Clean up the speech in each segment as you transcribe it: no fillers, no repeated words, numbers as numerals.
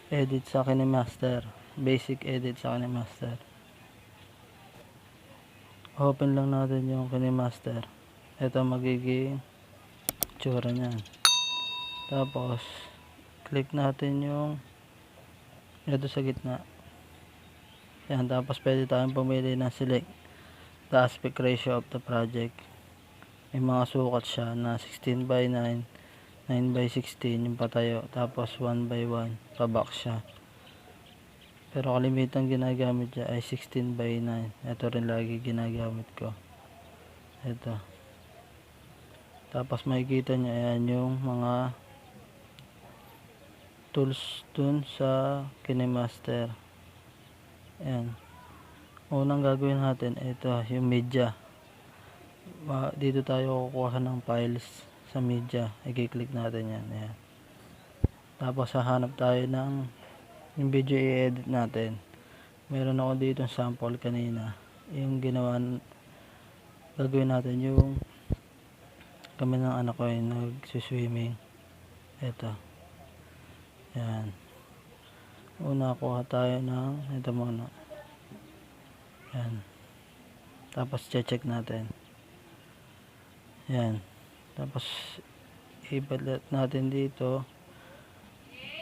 edit sa KineMaster, basic edit sa KineMaster. Open lang natin yung KineMaster. Ito magiging tsura niyan. Tapos click natin yung ito sa gitna. Yan, tapos pwede tayong pumili ng select the aspect ratio of the project. May mga sukat siya na 16:9, 9:16 yung patayo, tapos 1:1 pa-box siya. Pero kalimitan ginagamit niya ay 16:9. Ito rin lagi ginagamit ko. Ito. Tapos makikita niyo ayan yung mga tools dun sa KineMaster. Ayan. Unang gagawin natin, ito yung media. Dito tayo kukuha ng files sa media. I-click natin yan. Ayan. Tapos hahanap tayo ng yung video i-edit natin. Meron ako dito sample kanina. Yung gagawin natin yung kami ng anak ko ay nag-swimming. Ito. Yan. Una kuha tayo ng ito muna. Yan. Tapos check natin. Yan. Tapos i-balat natin dito.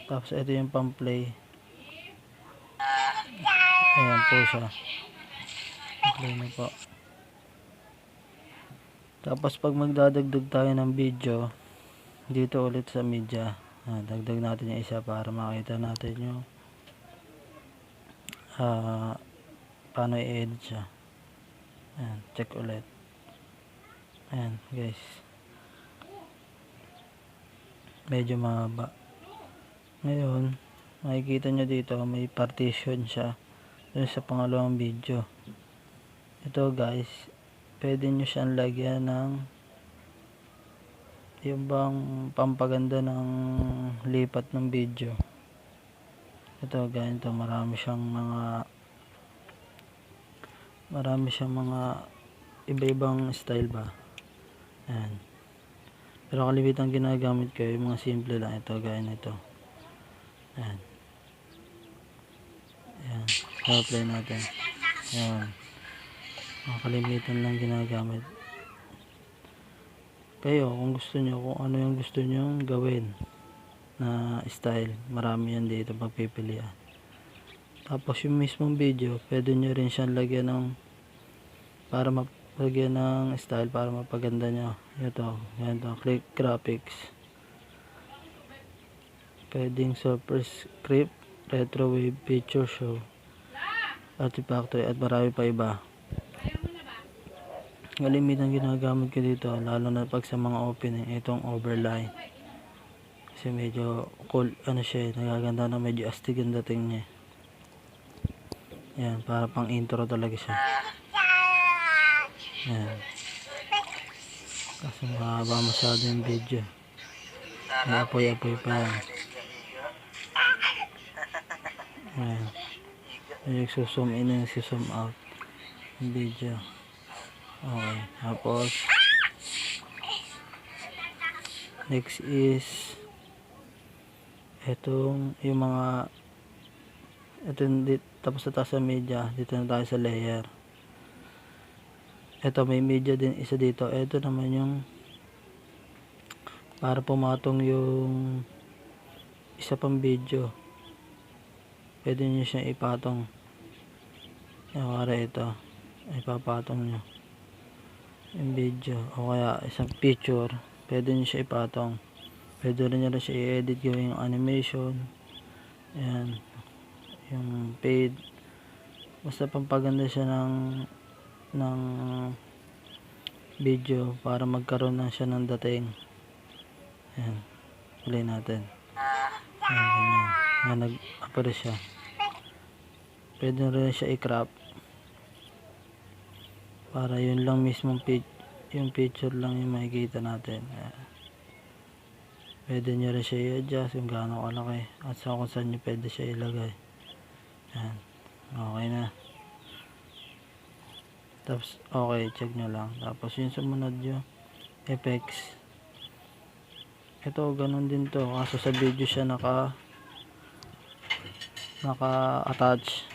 Tapos ito yung pang-play. Ayan po siya. Play na po. Tapos pag magdadagdag tayo ng video dito ulit sa media, dagdag natin yung isa para makita natin yung paano i-edit siya. Ayan, check ulit. Ayan guys, medyo mahaba. Ngayon makikita nyo dito may partition siya dun sa pangalawang video. Ito guys, pwede nyo siyang lagyan ng yung bang pampaganda ng lipat ng video. Ito ganito, marami siyang mga iba-ibang style ba. Ayan. Pero kalimitan ginagamit ko yung mga simple lang. Ito ganito. Ayan. Ayan. I-apply natin. Ayan. Mga kalimitan lang ginagamit. Kayo kung gusto nyo, kung ano yung gusto nyo gawin na style, marami yan dito pagpipilian. Tapos yung mismong video pwede nyo rin siyang lagyan ng para mapagyan ng style, para mapaganda nyo. Ito, ganito, click graphics, pwedeng super script, retro wave, picture show, artifactory at marami pa iba. Kalimitan ginagamit ko dito lalo na pag sa mga opening, itong overlay kasi medyo cool, ano siya, nagaganda na, medyo astig ang dating niya. Yan, para pang intro talaga siya. Yan, kasi mahaba masyado yung video, may apoy-apoy pa yan. Yan, yung zoom in and zoom out yung video. Okay, tapos next is itong yung mga ito dito, tapos na tayo sa media, dito na tayo sa layer. Ito may media din isa dito. Ito naman yung para pumatong yung isa pang video, pwede nyo siya ipatong. Para ito ipapatong nyo yung video, o kaya isang picture, pwede nyo siya ipatong. Pwede rin nyo siya i-edit, gawin yung animation. Ayan, yung fade, basta pampaganda siya ng video para magkaroon na siya ng dating. Ayan, play natin. Ayan, ganyan. Ayan, nag-appear siya. Pwede rin siya i-crop para yun lang mismong yung picture lang yung makikita natin. Ayan. Pwede nyo rin siya i-adjust yung gaano kalaki at sa kung saan nyo pwede siya ilagay. Ayan. Okay na. Tapos okay, check nyo lang. Tapos yung sumunod yung effects. Ito ganun din to, kaso sa video siya naka-attach,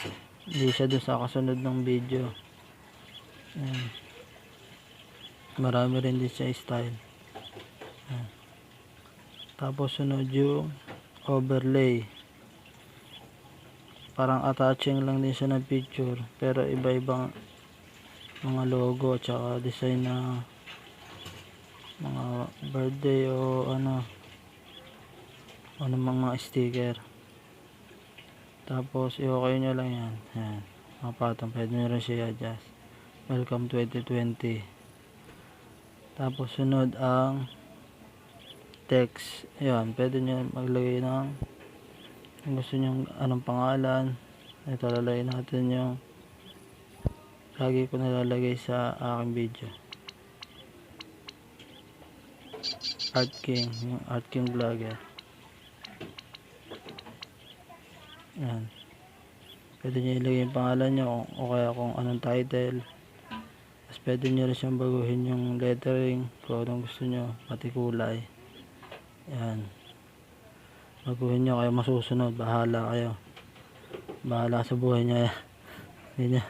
hindi siya dun sa kasunod ng video. Ayan. Marami rin din siya style. Ayan. Tapos sunod yung overlay, parang attaching lang din siya ng picture pero iba-ibang mga logo at saka design na mga birthday o ano mga sticker. Tapos i-okay nyo lang yan. Ayan, mga patong, pwede nyo rin siya i-adjust. Welcome 2020. Tapos sunod ang text. Ayan, pwede nyo maglagay ng kung gusto nyo anong pangalan. Ito, lalagay natin yung lagi ko nalalagay sa aking video, yung artkingblogger. Ayan, pwede nyo ilagay yung pangalan nyo o kaya kung anong title. Tapos pwede nyo rin siyang baguhin yung lettering kung anong gusto nyo, pati kulay. Ayan, baguhin nyo, kayo masusunod, bahala kayo, bahala sa buhay nyo. Hindi nyo.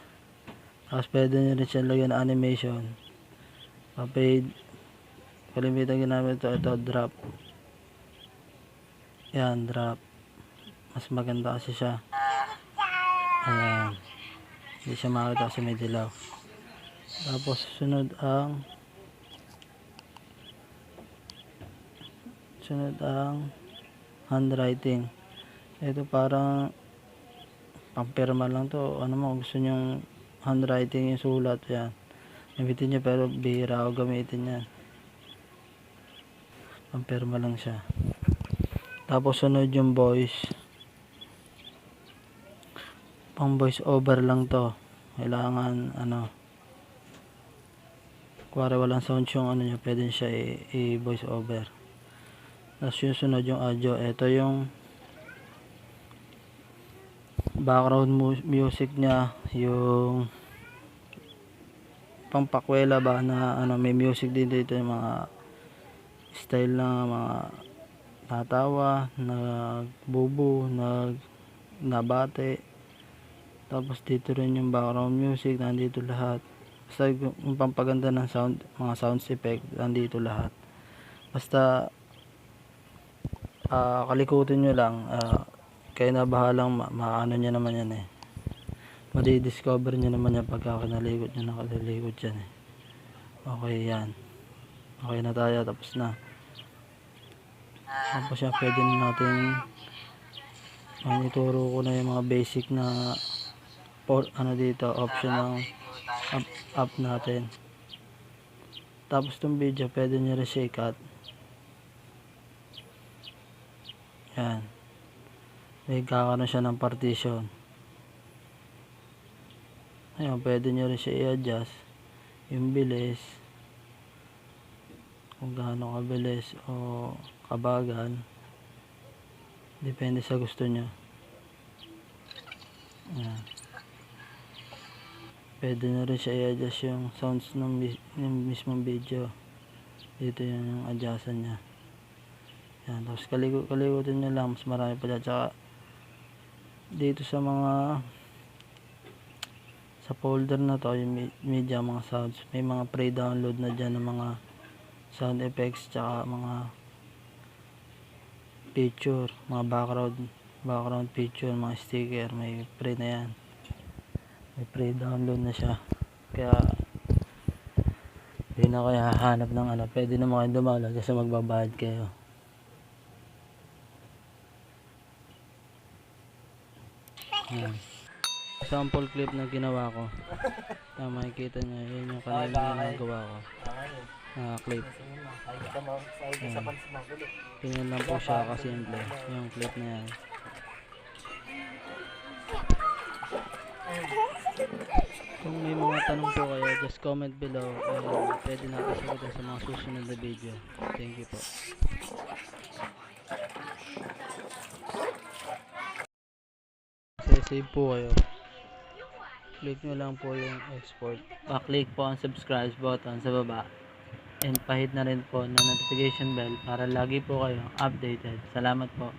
Tapos pwede nyo rin siyang lagyan ng animation, pa-fade. Kalimitan ginamit ito drop. Yan, drop, mas maganda kasi siya. Ayan, hindi siya makita kasi may dilaw. Tapos sunod ang handwriting. Ito parang pampirma lang to, ano mo gusto nyong handwriting yung sulat. Yan, gamitin nyo, pero bihira ako gamitin yan, pampirma lang siya. Tapos sunod yung voice, pang voice over lang to. Kailangan ano, kuwari walang sound yung ano nyo, pwede siya i-voice over. Tapos yung sunod yung audio. Ito yung background music nya, yung pampakwela ba na ano, may music din dito, yung mga style na mga tatawa, nagbubu, nabate. Tapos dito rin yung background music, nandito lahat. Basta yung pampaganda ng sound, mga sounds effect, nandito lahat. Basta kalikutin nyo lang, kayo na bahalang maano nyo naman yan eh, madidiscover nyo naman yan pagka kinalikot nyo, nakalilikot yan eh. Okay, yan, okay na tayo, tapos na. Tapos yan, pwede na natin ituro ko na yung mga basic na ano dito, option ng app natin. Tapos itong video pwede nyo rin siya i-cut. Yan, may kakaroon siya ng partition. Ayan, pwede nyo rin siya i-adjust yung bilis, kung gaano kabilis o kabagal, depende sa gusto nyo. Ayan, pwede nyo rin siya i-adjust yung sounds ng mismong video. Dito yung adjustan nya. Yan, tapos kalikutin nyo lang, mas marami pa dyan. Tsaka dito sa mga sa folder na to, yung media, mga sounds, may mga pre-download na dyan ng mga sound effects, tsaka mga picture, mga background picture, mga sticker, may pre na yan, may pre-download na siya. Kaya hindi na kayo hahanap ng ano, pwede naman kayo dumalog kasi magbabayad kayo. Ayan, sample clip na ginawa ko. Makikita nyo, yun yung kanina nagawa ko clip. Ganyan lang po siya kasimple yung clip na yan. Kung may mga tanong po kayo, just comment below and pwede natin sagutin sa mga susunod na video. Thank you po. Save po kayo, click nyo lang po yung export, pa-click po ang subscribe button sa baba and pahit na rin po ng notification bell para lagi po kayo updated. Salamat po.